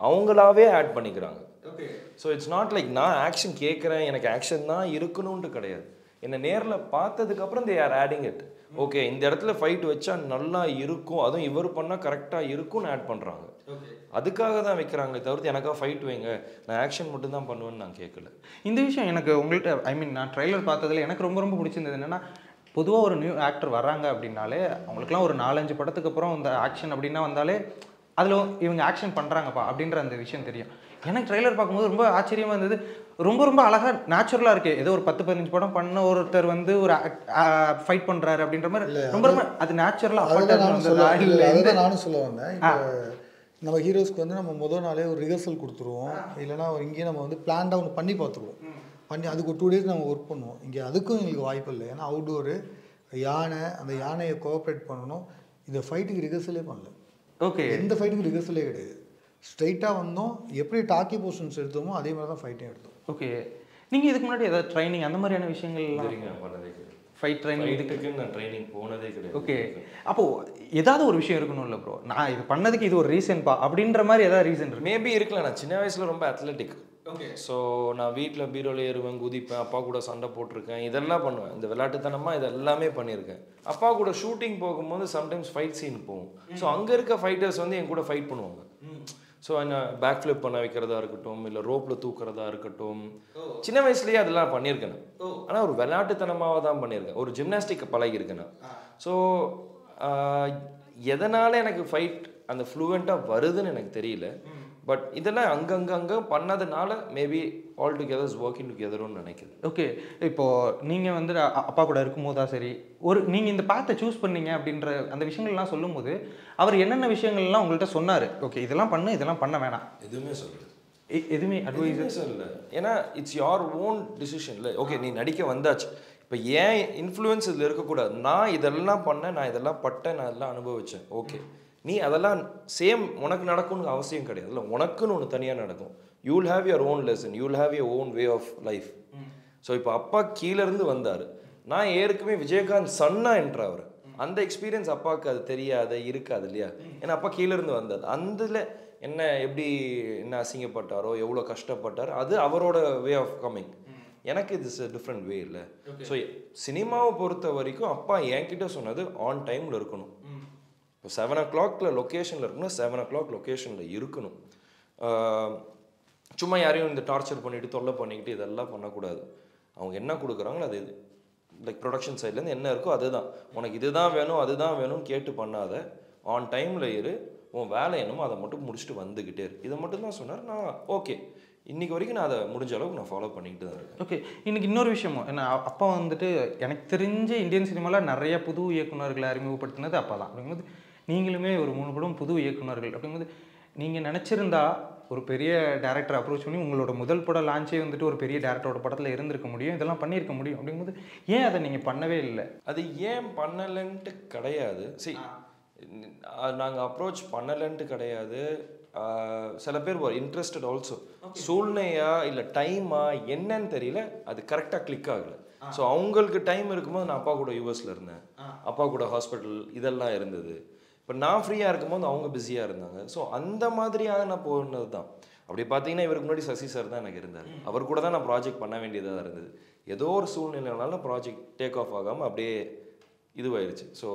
அவங்களாவே ஆட் பண்ணிக்கிறாங்க. ஸோ இட்ஸ் நாட் லைக் நான் ஆக்ஷன் கேட்குறேன், எனக்கு ஆக்ஷன் தான் இருக்கணும்ன்ட்டு கிடையாது. என்னை நேரில் பார்த்ததுக்கப்புறம் they are adding it. Okay, இந்த இடத்துல ஃபைட் வச்சா நல்லா இருக்கும், அதுவும் இவர் பண்ணால் கரெக்டாக இருக்கும்னு ஆட் பண்ணுறாங்க. அதுக்காக தான் வைக்கிறாங்களே தவிர்த்து எனக்காக ஃபைட் வைங்க, நான் ஆக்ஷன் மட்டும் தான் பண்ணுவேன்னு நான் கேட்கல. இந்த விஷயம் எனக்கு உங்கள்கிட்ட நான் ட்ரைலர் பார்த்ததில் எனக்கு ரொம்ப பிடிச்சிருந்தது என்னென்னா, பொதுவாக ஒரு நியூ ஆக்டர் வர்றாங்க அப்படின்னாலே அவங்களுக்குலாம் ஒரு 4-5 படத்துக்கு அப்புறம் இந்த ஆக்ஷன் அப்படின்னா வந்தாலே அதில் இவங்க ஆக்ஷன் பண்ணுறாங்கப்பா அப்படின்ற அந்த விஷயம் தெரியும். எனக்கு ட்ரெய்லர் பார்க்கும்போது ரொம்ப ஆச்சரியமாக இருந்தது. ரொம்ப அழகாக நேச்சுரலாக இருக்குது. ஏதோ ஒரு 10-15 படம் பண்ண ஒருத்தர் வந்து ஒரு ஃபைட் பண்ணுறாரு அப்படின்ற மாதிரி ரொம்ப அது நேச்சுரலாக. நானும் சொல்ல வந்தேன், இப்போ நம்ம ஹீரோஸ்க்கு வந்து நம்ம முதல் நாளே ஒரு ரிஹர்சல் கொடுத்துருவோம், இல்லைனா இங்கேயே நம்ம வந்து பிளான்டாக ஒன்று பண்ணி பார்த்துருவோம். பண்ணி அதுக்கு ஒரு 2 days நம்ம ஒர்க் பண்ணுவோம். இங்கே அதுக்கும் எங்களுக்கு வாய்ப்பு இல்லை, ஏன்னா அவுட்டோரு யானை, அந்த யானையை கோஆப்ரேட் பண்ணணும். இந்த ஃபைட்டுக்கு ரிஹர்சலே பண்ணல. ஓகே. எந்த ஃபைட்டுக்கு ரிஹர்சலே கிடையாது, ஸ்ட்ரைட்டாக வந்தோம், எப்படி டாக்கி போர்ஷன்ஸ் எடுத்தோமோ அதே மாதிரி தான் ஃபைட்டையும் எடுத்தோம். ஓகே. நீங்கள் இதுக்கு முன்னாடி ஏதாவது ட்ரைனிங் அந்த மாதிரியான விஷயங்கள்லாம் பண்ணதே கிடையாது. ஃபைட் ட்ரைனிங் இதுக்கு நான் ட்ரைனிங் போனதே கிடையாது. ஓகே. அப்போது ஏதாவது ஒரு விஷயம் இருக்கணும்ல ப்ரோ, நான் இது பண்ணதுக்கு இது ஒரு ரீசன்பா அப்படின்ற மாதிரி ஏதாவது ரீசன் இருக்கு? மேபி இருக்கலாம். நான் சின்ன வயசில் ரொம்ப அத்லெட்டிக். ஓகே. ஸோ நான் வீட்டில் பீரோவில் ஏறுவேன், குதிப்பேன், அப்பா கூட சண்டை போட்டிருக்கேன், இதெல்லாம் பண்ணுவேன். இந்த விளையாட்டுத்தனமாக இது எல்லாமே பண்ணியிருக்கேன். அப்பா கூட ஷூட்டிங் போகும்போது சம்டைம்ஸ் ஃபைட் சீன் போகும். ஸோ அங்கே இருக்க ஃபைட்டர்ஸ் வந்து என் கூட ஃபைட் பண்ணுவாங்க. ஸோ என்ன பேக் ஃப்ளிப் பண்ண வைக்கிறதா இருக்கட்டும், இல்லை ரோப்பில் தூக்குறதா இருக்கட்டும், சின்ன வயசுலேயே அதெல்லாம் பண்ணியிருக்கேன். ஆனால் ஒரு விளையாட்டுத்தனமாக தான் பண்ணியிருக்கேன். ஒரு ஜிம்னாஸ்டிக் பழகியிருக்கேன் நான். ஸோ எதனால் எனக்கு ஃபைட் அந்த ஃப்ளூவெண்ட்டாக வருதுன்னு எனக்கு தெரியல. பட் இதெல்லாம் அங்கங்கே பண்ணதுனால maybe all together is working டுகெதர்னு நினைக்குது. ஓகே. இப்போது நீங்கள் வந்து அப்பா கூட இருக்கும்போதா சரி, ஒரு நீங்கள் இந்த பாத்தை சூஸ் பண்ணீங்க அப்படின்ற அந்த விஷயங்கள்லாம் சொல்லும்போது அவர் என்னென்ன விஷயங்கள்லாம் உங்கள்கிட்ட சொன்னார்? ஓகே, இதெல்லாம் பண்ணு, இதெல்லாம் பண்ண வேணாம், எதுவுமே சொல்லல. எதுவுமே அட்வைஸ் இல்லை. ஏன்னா இட்ஸ் யோர் ஓன் டிசிஷன். இல்லை, ஓகே நீ நடிக்க வந்தாச்சு, இப்போ ஏன் இன்ஃப்ளூயன்ஸ் இதில் இருக்கக்கூடாது? நான் இதெல்லாம் பண்ணேன், நான் இதெல்லாம் பட்டேன், நான் இதெல்லாம் அனுபவித்தேன். ஓகே, நீ அதெல்லாம் சேம் உனக்கு நடக்கும்னு அவசியம் கிடையாது. இல்லை, உனக்குன்னு ஒன்று தனியாக நடக்கும். You will have your own lesson, you will have your own way of life. So இப்போ அப்பா கீழேருந்து வந்தார், நான் ஏற்கனவே விஜயகாந்த் சன்னா என்ற அவர் அந்த எக்ஸ்பீரியன்ஸ் அப்பாவுக்கு அது தெரியாது இருக்காது இல்லையா. ஏன்னா அப்பா கீழே இருந்து வந்தது, அதில் என்ன எப்படி என்ன அசிங்கப்பட்டாரோ எவ்வளோ கஷ்டப்பட்டார், அது அவரோட வே ஆஃப் கம்மிங். எனக்கு இது டிஃப்ரெண்ட் வே இல்லை. ஸோ சினிமாவை பொறுத்த வரைக்கும் அப்பா என்கிட்ட சொன்னது ஆன் டைமில் இருக்கணும். இப்போ 7 o'clock லொக்கேஷனில் இருக்கணும், 7 o'clock லொக்கேஷனில் இருக்கணும். சும்மா யாரையும் இந்த டார்ச்சர் பண்ணிவிட்டு தொல்லை பண்ணிக்கிட்டு இதெல்லாம் பண்ணக்கூடாது. அவங்க என்ன கொடுக்குறாங்களோ அது லைக் ப்ரொடக்ஷன் சைட்லேருந்து என்ன இருக்கோ அதுதான். உனக்கு இதுதான் வேணும் அதுதான் வேணும்னு கேட்டு பண்ணாத, ஆன் டைமில் இரு, உன் வேலை என்னமோ அதை மட்டும் முடிச்சுட்டு வந்துக்கிட்டே இரு. இதை மட்டும் தான் சொன்னார். நான் ஓகே, இன்றைக்கி வரைக்கும் நான் அதை முடிஞ்ச அளவுக்கு நான் ஃபாலோ பண்ணிக்கிட்டு தான் இருக்கேன். ஓகே, இன்றைக்கி இன்னொரு விஷயமும் என்ன, அப்பா வந்துட்டு எனக்கு தெரிஞ்ச இந்தியன் சினிமாவில் நிறைய புது இயக்குநர்களை அறிமுகப்படுத்தினது அப்பா தான். அப்படிங்கும்போது நீங்களுமே ஒரு 3 படம் புது இயக்குநர்கள். அப்படிங்கும்போது நீங்கள் நினச்சிருந்தா ஒரு பெரிய டேரக்டர் அப்ரோச் பண்ணி உங்களோட முதல் படம் லான்ச்சே வந்துட்டு ஒரு பெரிய டேரக்டரோட படத்தில் இருந்திருக்க முடியும், இதெல்லாம் பண்ணியிருக்க முடியும். அப்படிங்கும்போது ஏன் அதை நீங்கள் பண்ணவே இல்லை? அது ஏன் பண்ணலைன்ட்டு கிடையாது. சரி, நாங்கள் அப்ரோச் பண்ணலைன்ட்டு கிடையாது. சில பேர் இன்ட்ரெஸ்டட் ஆல்சோ. சூழ்நிலையா இல்லை டைமா என்னன்னு தெரியல, அது கரெக்டாக கிளிக் ஆகலை. ஸோ அவங்களுக்கு டைம் இருக்கும்போது நான் அப்பா கூட யூஎஸில் இருந்தேன், அப்பா கூட ஹாஸ்பிட்டல் இதெல்லாம் இருந்தது. இப்போ நான் ஃப்ரீயாக இருக்கும்போது அவங்க பிஸியாக இருந்தாங்க. ஸோ அந்த மாதிரியாக நான் போனது தான். அப்படி பார்த்தீங்கன்னா இவருக்கு முன்னாடி சசி சார் தான் எனக்கு இருந்தார். அவர் கூட தான் நான் ப்ராஜெக்ட் பண்ண வேண்டியதாக இருந்தது. ஏதோ ஒரு சூழ்நிலைனால ப்ராஜெக்ட் டேக் ஆஃப் ஆகாமல் அப்படியே இதுவாயிருச்சு. ஸோ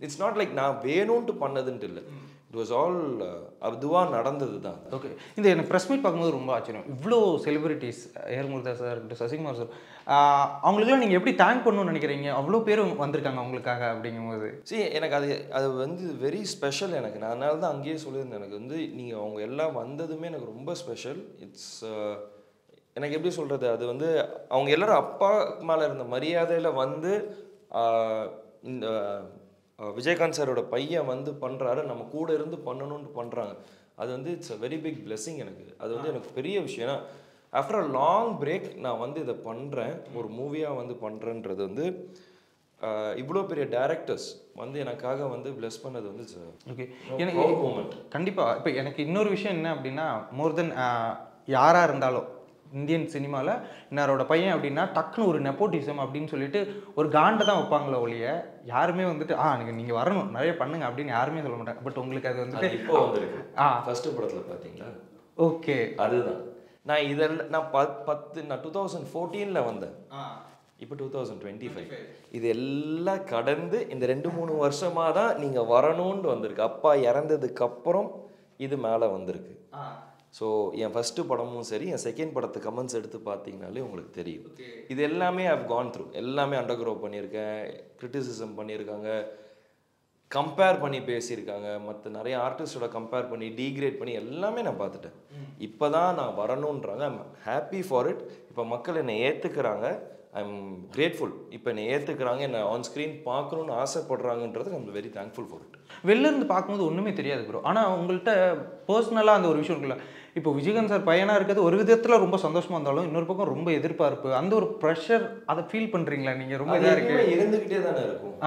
இட்ஸ் நாட் லைக் நான் வேணும்ன்ட்டு பண்ணதுன்ட்டு இல்லை, இட் வாஸ் ஆல் அதுவாக நடந்தது தான். ஓகே, இந்த எனக்கு ப்ரெஸ் மீட் பார்க்கும்போது ரொம்ப ஆச்சரியம். இவ்வளோ செலிபிரிட்டிஸ், ஏர்முருகா சார், சசிகுமார் சார், அவங்களுக்குலாம் நீங்கள் எப்படி தேங்க் பண்ணணும்னு நினைக்கிறீங்க? அவ்வளோ பேர் வந்திருக்காங்க அவங்களுக்காக. அப்படிங்கும்போது சரி, எனக்கு அது வந்து வெரி ஸ்பெஷல் எனக்கு. நான் அதனால தான் அங்கேயே சொல்லியிருந்தேன், எனக்கு வந்து நீங்கள் அவங்க எல்லாம் வந்ததுமே எனக்கு ரொம்ப ஸ்பெஷல். இட்ஸ் எனக்கு எப்படி சொல்கிறது, அது வந்து அவங்க எல்லோரும் அப்பா மேலே இருந்த மரியாதையில் வந்து இந்த விஜயகாந்த் சாரோட பையன் வந்து பண்ணுறாரு, நம்ம கூட இருந்து பண்ணணும்னு பண்ணுறாங்க. அது வந்து it's a very big blessing எனக்கு. அது வந்து எனக்கு பெரிய விஷயம். ஏன்னா ஆஃப்டர் அ லாங் பிரேக் நான் வந்து இதை பண்ணுறேன், ஒரு மூவியாக வந்து பண்ணுறேன்றது வந்து இவ்வளோ பெரிய டேரக்டர்ஸ் வந்து எனக்காக வந்து பிளெஸ் பண்ணது வந்து ஓகே. எனக்கு கண்டிப்பாக இப்போ எனக்கு இன்னொரு விஷயம் என்ன அப்படின்னா, மோர் தென் யாராக இருந்தாலும் இந்தியன் சினிமாவில் இன்னாரோட பையன் அப்படின்னா டக்குன்னு ஒரு நெப்போட்டிசம் அப்படின்னு சொல்லிட்டு ஒரு காண்டை தான் வைப்பாங்களே ஒழிய, யாருமே வந்துட்டு நீங்கள் வரணும் நிறைய பண்ணுங்க அப்படின்னு யாருமே சொல்ல மாட்டாங்க. பட் உங்களுக்கு அது வந்துட்டு இப்போ வந்துருக்கு. ஃபர்ஸ்ட் படத்தில் பார்த்தீங்களா? ஓகே, அதுதான் நான் இதெல்லாம் நான் 2014 வந்தேன், இப்போ 2025. இது எல்லாம் கடந்து இந்த 2-3 வருஷமாக தான் நீங்கள் வரணும்னு வந்திருக்கு. அப்பா இறந்ததுக்கு அப்புறம் இது மேலே வந்திருக்கு. ஸோ என் ஃபஸ்ட்டு படமும் சரி, என் செகண்ட் படத்து கமெண்ட்ஸ் எடுத்து பார்த்தீங்கனாலே உங்களுக்கு தெரியும். இது எல்லாமே ஐவ் கான் த்ரூ. எல்லாமே அண்டர் க்ரோ பண்ணியிருக்கேன், கிரிட்டிசிசம் பண்ணியிருக்காங்க, கம்பேர் பண்ணி பேசியிருக்காங்க, மற்ற நிறைய ஆர்டிஸ்டோட கம்பேர் பண்ணி டீக்ரேட் பண்ணி எல்லாமே நான் பார்த்துட்டேன். இப்போ தான் நான் வரணுன்றாங்க. I'm happy for it. இப்போ மக்கள் என்னை ஏற்றுக்கிறாங்க, ஐம் கிரேட்ஃபுல். இப்போ என்னை ஏற்றுக்கிறாங்க, என்னை ஆன் ஸ்க்ரீன் பார்க்கணுன்னு ஆசைப்படுறாங்கன்றது I'm very thankful for it. வெளில இருந்து பார்க்கும்போது ஒன்றுமே தெரியாது ப்ரோ. ஆனால் உங்கள்கிட்ட பர்சனலாக அந்த ஒரு விஷயம் இருக்குல்ல, இப்போ விஜயகாந்த் சார் பையனாக இருக்கிறது ஒரு விதத்தில் ரொம்ப சந்தோஷமாக இருந்தாலும் இன்னொரு பக்கம் ரொம்ப எதிர்பார்ப்பு, அந்த ஒரு ப்ரெஷர், அதை ஃபீல் பண்ணுறீங்களா நீங்கள்? ரொம்ப இதாக இருக்கு. இருந்துக்கிட்டே தானே இருக்கும்,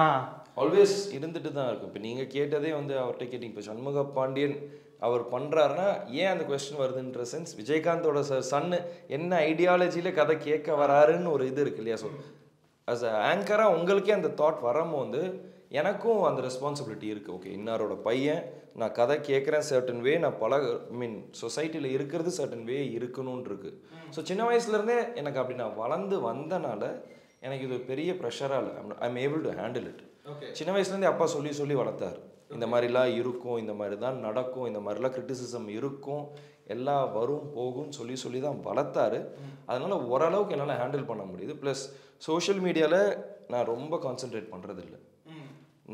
ஆல்வேஸ் இருந்துட்டு தான் இருக்கும். இப்போ நீங்கள் கேட்டதே வந்து அவர்கிட்ட கேட்டிங்க, இப்போ சண்முக பாண்டியன் அவர் பண்ணுறாருன்னா ஏன் அந்த கொஸ்டின் வருதுன்ற சென்ஸ், விஜயகாந்தோட சன்னு என்ன ஐடியாலஜியில் கதை கேட்க வராருன்னு ஒரு இது இருக்கு இல்லையா. ஸோ அஸ் அ ஆங்கராக உங்களுக்கே அந்த தாட் வரும்போது எனக்கும் அந்த ரெஸ்பான்சிபிலிட்டி இருக்குது. ஓகே, இன்னாரோட பையன், நான் கதை கேட்குறேன் சர்டன் வே, நான் சொசைட்டியில் இருக்கிறது சர்டன் வே இருக்கணும்னு இருக்கு. ஸோ சின்ன வயசுலேருந்தே எனக்கு அப்படி நான் வளர்ந்து வந்தனால எனக்கு இது பெரிய ப்ரெஷராக இல்லை. I am able to handle it. சின்ன வயசுலேருந்தே அப்பா சொல்லி சொல்லி வளர்த்தார், இந்த மாதிரிலாம் இருக்கும், இந்த மாதிரி தான் நடக்கும், இந்த மாதிரிலாம் கிரிட்டிசிசம் இருக்கும், எல்லாம் வரும் போகும்னு சொல்லி சொல்லி தான் வளர்த்தாரு. அதனால் ஓரளவுக்கு என்னால் ஹேண்டில் பண்ண முடியுது. ப்ளஸ் சோஷியல் மீடியாவில் நான் ரொம்ப கான்சென்ட்ரேட் பண்ணுறதில்லை.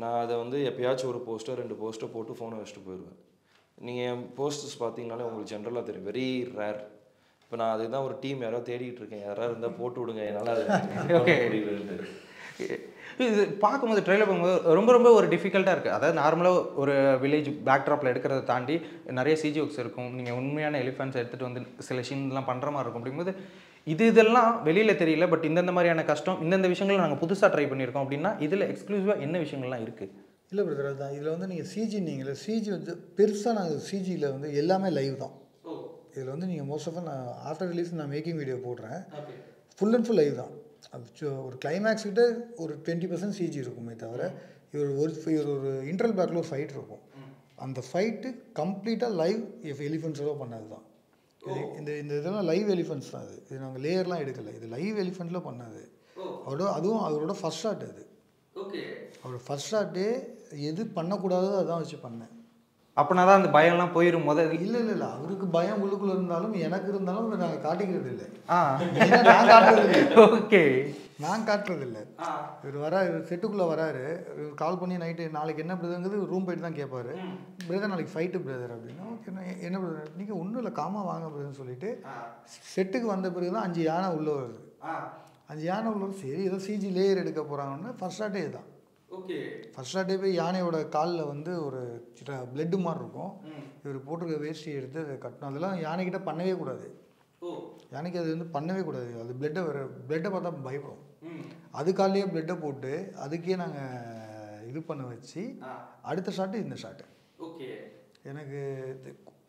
நான் அதை வந்து எப்பயாச்சும் ஒரு போஸ்டர் 2 போஸ்டர் போட்டு ஃபோனை வச்சுட்டு போயிடுவேன். நீங்கள் என் போஸ்டர்ஸ் பார்த்தீங்கனாலே உங்களுக்கு ஜென்ரலாக தெரியும், வெரி ரேர். இப்போ நான் அதுதான் ஒரு டீம் யாராவது தேடிட்டு இருக்கேன், யாராவது இருந்தால் போட்டு விடுங்க, என்னால் அது ஓகே. இது பார்க்கும்போது ட்ரெயிலர் பார்க்கும்போது ரொம்ப ரொம்ப ஒரு டிஃபிகல்ட்டாக இருக்குது. அதாவது நார்மலாக ஒரு வில்லேஜ் பேக்ட்ராப்பில் எடுக்கிறத தாண்டி நிறைய சிஜி ஒர்க்ஸ் இருக்கும், நீங்கள் உண்மையான எலிஃபென்ட்ஸ் எடுத்துகிட்டு வந்து சில சீன்லாம் பண்ணுற மாதிரி இருக்கும். அப்படிங்கும்போது இதெல்லாம் வெளியில் தெரியல, பட் இந்தந்த மாதிரியான கஷ்டம், இந்தந்த விஷயங்கள் நாங்கள் புதுசாக ட்ரை பண்ணியிருக்கோம் அப்படின்னா இதில் எக்ஸ்க்ளூசிவாக என்ன விஷயங்கள்லாம் இருக்குது? இல்லை பிரதர், அதுதான் இதில் வந்து நீங்கள் சிஜி, நீங்கள் சிஜி வந்து பெருசாக நாங்கள் சிஜியில் வந்து எல்லாமே லைவ் தான். இதில் வந்து நீங்கள் மோஸ்ட் ஆஃப் நான் ஆஃப்டர் ரிலீஸ் நான் மேக்கிங் வீடியோ போடுறேன், ஃபுல் அண்ட் ஃபுல் லைவ் தான். ஒரு கிளைமேக்ஸ் கிட்ட ஒரு 20% சிஜி இருக்குமே தவிர இவர் ஒரு இன்டர்வல் பேக்கில் ஒரு ஃபைட் இருக்கும். அந்த ஃபைட்டு கம்ப்ளீட்டாக லைவ் எலிஃபென்ட்ஸோட பண்ணது தான். இந்த இதெல்லாம் லைவ் எலிஃபென்ட்ஸ் தான். இது நாங்கள் லேயர்லாம் எடுக்கலை, இது லைவ் எலிஃபெண்ட்டில் பண்ணது. அதுவும் அவரோட ஃபர்ஸ்ட் ஷாட் அது. அவரோட ஃபர்ஸ்ட் ஷாட்டே எது பண்ணக்கூடாதோ அதான் வச்சு பண்ணேன். அப்படின்னா தான் அந்த பயம்லாம் போயிடும் முதல். இல்லை அவருக்கு பயம் உள்ளுக்குள்ளே இருந்தாலும் எனக்கு இருந்தாலும் நாங்கள் காட்டிக்கிறது இல்லை. நான் காட்டுறது இல்லை. ஓகே, நான் காட்டுறது இல்லை. இவர் செட்டுக்குள்ளே வராரு, கால் பண்ணி நைட்டு நாளைக்கு என்ன பிரதருங்கிறது ரூம் போயிட்டு தான் கேட்பாரு. பிரதர் நாளைக்கு ஃபைட்டு பிரதர் அப்படின்னா ஓகே என்ன பிரதர் நீங்கள் ஒன்றும் இல்லை காமா வாங்க பிரதர்னு சொல்லிட்டு செட்டுக்கு வந்த பிறகு தான் 5 யானை உள்ளே வருது. 5 யானை உள்ள சரி ஏதோ சிஜி லேயர் எடுக்க போகிறாங்கன்னா ஃபர்ஸ்ட் ஷாட்டே தான். ஓகே, ஃபர்ஸ்ட் ஷாட்டே போய் யானையோட காலில் வந்து ஒரு பிளட்டு மாதிரி இருக்கும். இவர் போட்டிருக்க வேஷ்டி எடுத்து அதை கட்டணும். அதெல்லாம் யானைக்கிட்ட பண்ணவே கூடாது. யானைக்கு அது வந்து பண்ணவே கூடாது. அது பிளட்டை பார்த்தா பயப்படும். அது காலையே பிளட்டை போட்டு அதுக்கே நாங்கள் இது பண்ண வச்சு அடுத்த ஷாட்டு இந்த ஷாட்டு. ஓகே, எனக்கு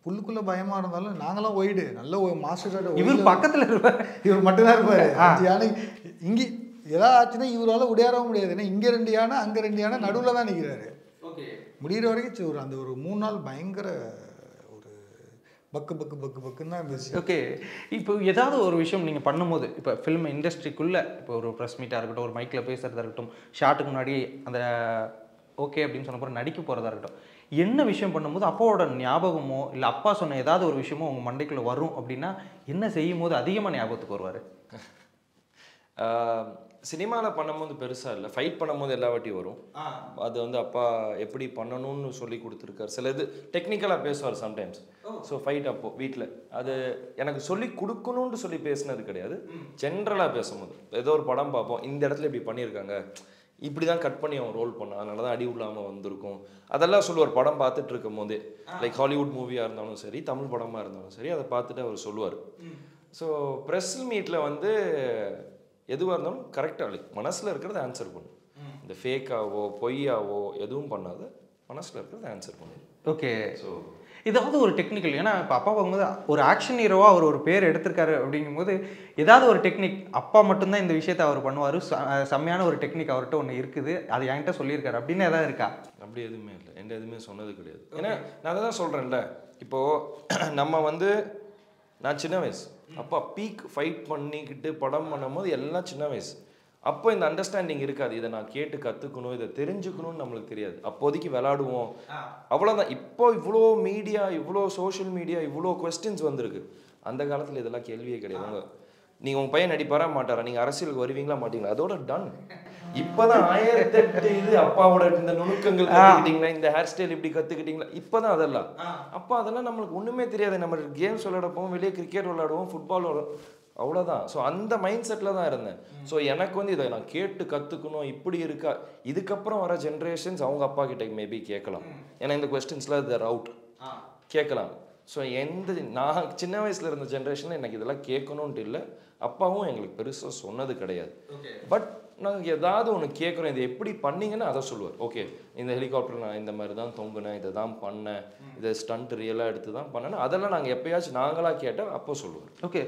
புல்லுக்குள்ளே பயமாக இருந்தாலும் நாங்களாம் ஒய்டு நல்ல மாஸ்டர் ஷாட். இவர் பக்கத்தில் இருப்பார், இவர் மட்டும்தான் இருப்பார். யானை இங்கே ஏதாவது ஆச்சுன்னா இவரால் உடையாறவும் முடியாது. ஏன்னா இங்கே 2 யானை அங்கே 2 யானை நடுவில் தான் நிற்கிறாரு. ஓகே, முடிகிற வரைக்கும் அந்த ஒரு 3 நாள் பயங்கர ஒரு பக்குன்னு தான் இருந்துச்சு. ஓகே, இப்போ ஏதாவது ஒரு விஷயம் நீங்கள் பண்ணும்போது இப்போ ஃபில்ம் இண்டஸ்ட்ரிக்குள்ளே இப்போ ஒரு ப்ரெஸ் மீட்டாக இருக்கட்டும், ஒரு மைக்கில் பேசுகிறதா இருக்கட்டும், ஷாட்டுக்கு முன்னாடி அந்த ஓகே அப்படின்னு சொன்ன போகிற நடிக்க போகிறதா இருக்கட்டும், என்ன விஷயம் பண்ணும்போது அப்பாவோட ஞாபகமோ இல்லை அப்பா சொன்ன ஏதாவது ஒரு விஷயமோ உங்கள் மண்டைக்குள்ளே வரும் அப்படின்னா என்ன செய்யும் போது அதிகமாக ஞாபகத்துக்கு வருவார்? சினிமாவில் பண்ணும்போது பெருசாக இல்லை, ஃபைட் பண்ணும்போது எல்லா வாட்டியும் வரும். அது வந்து அப்பா எப்படி பண்ணணும்னு சொல்லி கொடுத்துருக்காரு. சில இது டெக்னிக்கலாக பேசுவார் சம்டைம்ஸ். ஸோ ஃபைட் அப்போது வீட்டில் அது எனக்கு சொல்லி கொடுக்கணும்னு சொல்லி பேசினது கிடையாது. ஜென்ரலாக பேசும்போது ஏதோ ஒரு படம் பார்ப்போம், இந்த இடத்துல இப்படி பண்ணியிருக்காங்க, இப்படி தான் கட் பண்ணி அவன் ரோல் பண்ணான், அதனால தான் அடி இல்லாமல் வந்திருக்கும், அதெல்லாம் சொல்லுவார். படம் பார்த்துட்டு இருக்கும் போதே, லைக் ஹாலிவுட் மூவியாக இருந்தாலும் சரி, தமிழ் படமாக இருந்தாலும் சரி, அதை பார்த்துட்டு அவர் சொல்லுவார். ஸோ ப்ரெஸ் மீட்டில் வந்து எதுவாக இருந்தாலும் கரெக்டாக லைக் மனசில் இருக்கிறத ஆன்சர் பண்ணும். இந்த ஃபேக்காவோ பொய்யாவோ எதுவும் பண்ணாத மனசில் இருக்கிறத ஆன்சர் பண்ணும். ஓகே, ஸோ ஏதாவது ஒரு டெக்னிக்கல், ஏன்னா இப்போ அப்பா பார்க்கும்போது ஒரு ஆக்ஷன் ஹீரோவாக அவர் ஒரு பேர் எடுத்திருக்காரு அப்படிங்கும்போது ஏதாவது ஒரு டெக்னிக் அப்பா மட்டும்தான் இந்த விஷயத்தை அவர் பண்ணுவார், செம்மையான ஒரு டெக்னிக் அவர்கிட்ட ஒன்று இருக்குது, அது என்கிட்ட சொல்லியிருக்காரு அப்படின்னு ஏதாவது இருக்கா? அப்படி எதுவுமே இல்லை, என்கிட்ட எதுவுமே சொன்னது கிடையாது. ஏன்னா நான் அதை தான் சொல்கிறேன்ல, இப்போது நம்ம வந்து நான் சின்ன வயசு, அப்போ பீக் ஃபைட் பண்ணிக்கிட்டு படம் பண்ணும்போது எல்லாம் சின்ன வயசு. அப்போ இந்த அண்டர்ஸ்டாண்டிங் இருக்காது, இதை நான் கேட்டு கற்றுக்கணும், இதை தெரிஞ்சுக்கணும்னு நம்மளுக்கு தெரியாது. அப்போதைக்கு விளாடுவோம், அவ்வளோதான். இப்போ இவ்வளோ மீடியா, இவ்வளோ சோஷியல் மீடியா, இவ்வளோ கொஸ்டின்ஸ் வந்திருக்கு. அந்த காலத்தில் இதெல்லாம் கேள்வியே கிடையாது. நீங்கள் உங்கள் பையன் நடிப்பாரா மாட்டாரா, நீங்கள் அரசியலுக்கு வருவீங்களா மாட்டீங்களா, அதோட டன். இப்போதான் 1008 இது அப்பாவோட இந்த நுணுக்கங்கள் கற்றுக்கிட்டீங்களா, இந்த ஹேர் ஸ்டைல் இப்படி கற்றுக்கிட்டீங்களா, இப்போதான் அதெல்லாம். அப்போ அதெல்லாம் நம்மளுக்கு ஒன்றுமே தெரியாது. நம்ம கேம்ஸ் விளையாட போவோம், வெளியே கிரிக்கெட் விளையாடுவோம், ஃபுட்பால் விளையாடுவோம், அவ்வளோதான். ஸோ அந்த மைண்ட் செட்டில் தான் இருந்தேன். ஸோ எனக்கு வந்து இதை நான் கேட்டு கற்றுக்கணும், இப்படி இருக்கா. இதுக்கப்புறம் வர ஜென்ரேஷன்ஸ் அவங்க அப்பா கிட்ட மேபி கேட்கலாம், ஏன்னா இந்த கொஸ்டின்ஸ்லாம் தர் அவுட் கேட்கலாம். ஸோ நான் சின்ன வயசில் இருந்த ஜென்ரேஷனில் எனக்கு இதெல்லாம் கேட்கணுன்ட்டு இல்லை, அப்பாவும் எங்களுக்கு பெருசாக சொன்னது கிடையாது. பட் நாங்கள் ஏதாவது ஒன்று கேட்குறோம், இதை எப்படி பண்ணீங்கன்னு அதை சொல்லுவார். ஓகே, இந்த ஹெலிகாப்டர் நான் இந்த மாதிரி தான் தொங்குனேன், இதை தான் பண்ணேன், இதை ஸ்டண்ட் ரியலாக எடுத்து தான் பண்ணேன், அதெல்லாம் நாங்கள் எப்போயாச்சும் நாங்களாக கேட்டால் அப்போ சொல்லுவார். ஓகே,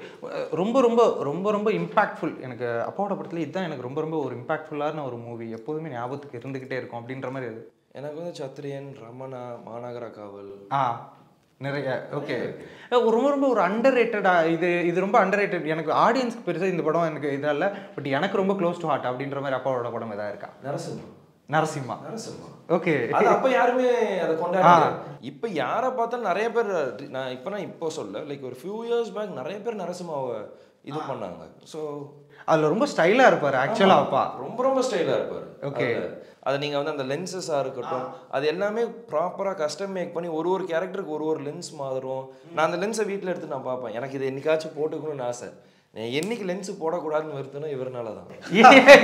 ரொம்ப ரொம்ப ரொம்ப ரொம்ப இம்பாக்ட்ஃபுல். எனக்கு அப்பாவோட படத்தில் இதுதான் எனக்கு ரொம்ப ரொம்ப ஒரு இம்பாக்ட்ஃபுல்லான ஒரு மூவி, எப்போதுமே ஞாபகத்துக்கு இருந்துக்கிட்டே இருக்கும் அப்படின்ற மாதிரி. அது எனக்கு வந்து சத்ரியன், ரமணா, மாநகர காவல் நிறைய. ஓகே, ரொம்ப ரொம்ப ஒரு அண்டர் ரேட்டடா, இது ரொம்ப அண்டர் ரேட்டட். எனக்கு ஆடியன்ஸ்க்கு பெருசாக இந்த படம் எனக்கு இதாக இல்லை, பட் எனக்கு ரொம்ப க்ளோஸ் டு ஹார்ட் அப்படின்ற மாதிரி அப்பாவோட படம் எதாவது இருக்கா? நரசிம்மா. ஓகே, அது அப்போ யாருமே அதை கொண்டாடுறாங்க. இப்போ யாரை பார்த்தாலும் நிறைய பேர், நான் இப்போ சொல்ல, லைக் ஒரு ஃபியூ இயர்ஸ் பேக் நிறைய பேர் நரசிம்மாவை இது பண்ணாங்க. ஸோ அதில் ரொம்ப ஸ்டைலாக இருப்பார் ஆக்சுவலாக அப்பா, ரொம்ப ரொம்ப ஸ்டைலாக இருப்பார். ஓகே, அதை நீங்கள் வந்து அந்த லென்சஸாக இருக்கட்டும், அது எல்லாமே ப்ராப்பராக கஸ்டம் மேக் பண்ணி ஒரு கேரக்டருக்கு ஒரு லென்ஸ் மாறும். நான் அந்த லென்ஸை வீட்டில் எடுத்து நான் பார்ப்பேன், எனக்கு இதை என்னைக்காச்சும் போட்டுக்கணும்னு ஆசை. என்னைக்கு லென்ஸ் போடக்கூடாதுன்னு வருதுன்னா இவர்னால தான்.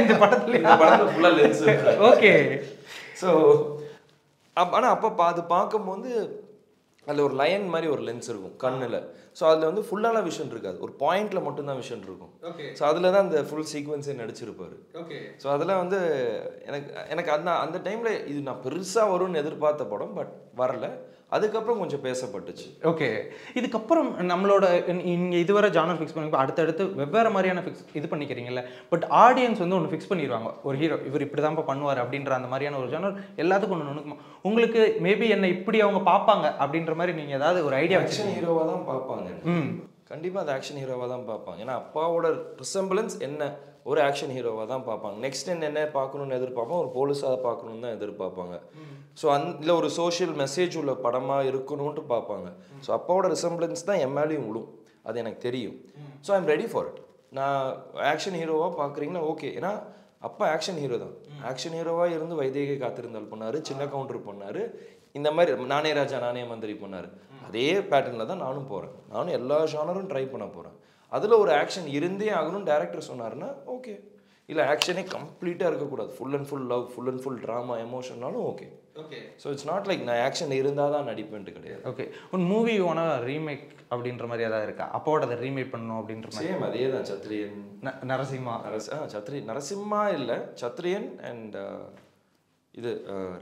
இந்த படத்தில் ஃபுல்லாக லென்ஸ். ஓகே, ஸோ ஆனால் அப்போ அது பார்க்கும்போது அதில் ஒரு லைன் மாதிரி ஒரு லென்ஸ் இருக்கும் கண்ணில். ஸோ அதில் வந்து ஃபுல்லான விஷன் இருக்காது, ஒரு பாயிண்டில் மட்டும்தான் விஷன் இருக்கும். ஸோ அதில் தான் அந்த ஃபுல் சீக்வன்ஸே நடிச்சிருப்பார். ஸோ அதெல்லாம் வந்து எனக்கு அந்த டைமில் இது நான் பெருசாக வரும்னு எதிர்பார்த்த படம், பட் வரல. அதுக்கப்புறம் கொஞ்சம் பேசப்பட்டுச்சு. ஓகே, இதுக்கப்புறம் நம்மளோட நீங்கள் இதுவரை ஜானர் ஃபிக்ஸ் பண்ணி அடுத்தடுத்து வெவ்வேறு மாதிரியான ஃபிக்ஸ் இது பண்ணிக்கிறீங்கல்ல, பட் ஆடியன்ஸ் வந்து ஒன்று ஃபிக்ஸ் பண்ணிடுவாங்க, ஒரு ஹீரோ இவர் இப்படி தான் பண்ணுவார் அப்படின்ற அந்த மாதிரியான ஒரு ஜானர் எல்லாத்துக்கும் ஒன்று நுணுக்குமா. உங்களுக்கு மேபி என்ன இப்படி அவங்க பார்ப்பாங்க அப்படின்ற மாதிரி நீங்கள் ஏதாவது ஒரு ஐடியா ஆக்ஷன் ஹீரோவாக தான் பார்ப்பாங்க. கண்டிப்பாக அது ஆக்ஷன் ஹீரோவாக தான் பார்ப்பாங்க. ஏன்னா அப்பாவோட ரிசம்பிளன்ஸ் என்ன, ஒரு ஆக்ஷன் ஹீரோவாக தான் பார்ப்பாங்க. நெக்ஸ்ட் என்ன பார்க்கணுன்னு எதிர்பார்ப்பாங்க, ஒரு போலீஸாக பார்க்கணுன்னு தான் எதிர்பார்ப்பாங்க. ஸோ இல்லை ஒரு சோஷியல் மெசேஜ் உள்ள படமாக இருக்கணும்ன்ட்டு பார்ப்பாங்க. ஸோ அப்பாவோட ரிசம்பிளன்ஸ் தான் என் மேலேயும் விழும், அது எனக்கு தெரியும். So I am ready for it. நான் ஆக்ஷன் ஹீரோவாக பார்க்குறீங்கன்னா ஓகே, ஏன்னா அப்பா ஆக்ஷன் ஹீரோ தான். ஆக்ஷன் ஹீரோவாக இருந்து வைதேகி காத்திருந்தால் பண்ணார், சின்ன கவுண்டர் பண்ணார், இந்த மாதிரி நானே ராஜா நானே மந்திரி பண்ணார். அதே பேட்டர்னில் தான் நானும் போகிறேன். நானும் எல்லா ஜானரும் ட்ரை பண்ண போகிறேன். அதில் ஒரு ஆக்ஷன் இருந்தே ஆகணும்னு டேரக்டர் சொன்னார்னா ஓகே. இல்லை ஆக்ஷனே கம்ப்ளீட்டாக இருக்கக்கூடாது, full and full love, full and full drama, எமோஷன்னாலும் okay. Okay, so it's not like நான் ஆக்ஷன் இருந்தால் தான் நடிப்பேன்ட்டு கிடையாது. ஓகே, ஒரு மூவி ஓனா ரீமேக் அப்படின்ற மாதிரி ஏதாவது இருக்கா, அப்போட அதை ரீமேக் பண்ணணும் அப்படின்ற மாதிரி? சேம் அதே தான். சத்ரியன், நரசிம்மா. நரசிம்மா இல்லை, சத்ரியன் அண்ட் இது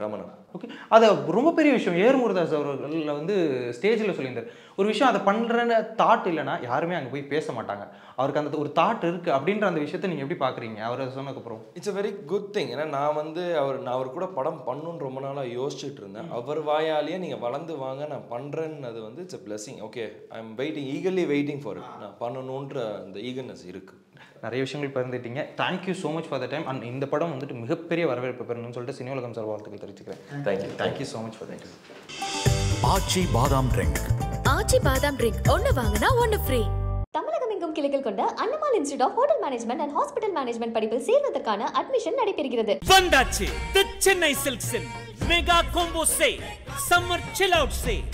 ரமணா. ஓகே, அது ரொம்ப பெரிய விஷயம். ஏர்முருதாஸ் அவர்கள் வந்து ஸ்டேஜில் சொல்லியிருந்தார் ஒரு விஷயம், அதை பண்ணுறன்னு தாட் இல்லைன்னா யாருமே அங்கே போய் பேச மாட்டாங்க. அவருக்கு அந்த ஒரு தாட் இருக்குது அப்படின்ற அந்த விஷயத்தை நீங்கள் எப்படி பார்க்குறீங்க அவர் சொன்னதுக்கப்புறம்? It's a very good thing. ஏன்னா நான் அவர் கூட படம் பண்ணணுன்னு ரொம்ப நாளாக யோசிச்சுட்டு இருந்தேன். அவர் வாயாலேயே நீங்கள் வளர்ந்து வாங்க நான் பண்ணுறேன்னு, அது வந்து it's a blessing. Okay, I am eagerly waiting for it. நான் பண்ணணுன்ற அந்த ஈகர்னஸ் இருக்குது. நிறைய விஷயங்கள் பகிர்ந்துட்டீங்க. Thank you so much for the time. And இந்த படம் வந்துட்டு மிகப்பெரிய வரவேற்பு பெறணும்னு சொல்லிட்டு சினி உலகம் சார் வாழ்த்துக்கள் தெரிவிச்சுக்கிறேன். Thank you so much for that. Aachi badam drink. Aachi badam drink ஒன்று வாங்கினா ஒன்று ஃப்ரீ. தமிழகம் எங்கும் கிளைகள் கொண்ட Annamalai institute of hotel management and hospital management படிப்பில் சேர்வதற்கான அட்மிஷன் நடைபெறுகிறது. வந்தாச்சு தி சென்னை சில்க்ஸின் mega combo sale, summer chill out sale.